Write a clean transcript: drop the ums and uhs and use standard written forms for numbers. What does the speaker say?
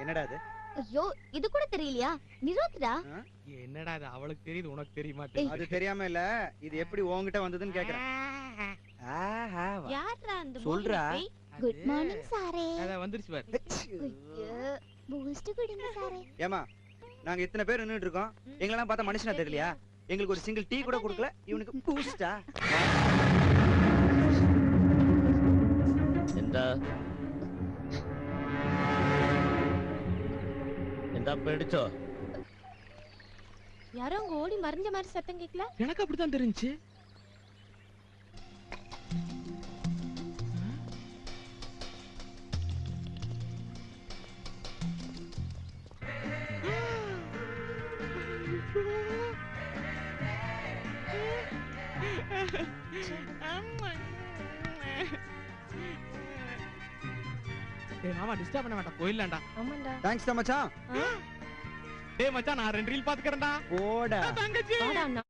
என்னடா அது? ஐயோ இது கூட தெரியலையா? நிரோத்ரா. என்னடா இது அவளுக்கு தெரியுது உனக்கு தெரிய மாட்டேங்குது. அது தெரியாம இல்ல, இது எப்படி உன்கிட்ட வந்ததுன்னு கேக்குறேன். யாரா அந்த சொல்றா. குட் மார்னிங் சாரே. அத வந்துருச்சு பாரு. ஐயோ பூஸ்ட் குடிங்க சாரே. ஏமா நாங்க இத்தனை பேர் நின்னுட்டு இருக்கோம், எங்களெல்லாம் பார்த்தா மனுஷனா தெரியலையா? எங்களுக்கு ஒரு சிங்கிள் டீ கூட கொடுக்கல, இவனுக்கு பூஸ்டா? എന്താ പേടിച്ചോ? யாரோ அங்க ஓடி மறைஞ்ச மாதிரி சத்தம் கேக்கல? எனக்கு அப்படிதான் தெரிஞ்சுச்சு. டேய் மாமா டிஸ்டர்ப் பண்ண மாட்டா போயிடலாம்டா. ஆமாடா. தேங்க்ஸ் மச்சான். டேய் மச்சான் நான் 2 ரீல் பாத்துக்கறேன்டா. போடா. தங்கச்சி. வாடா அண்ணா.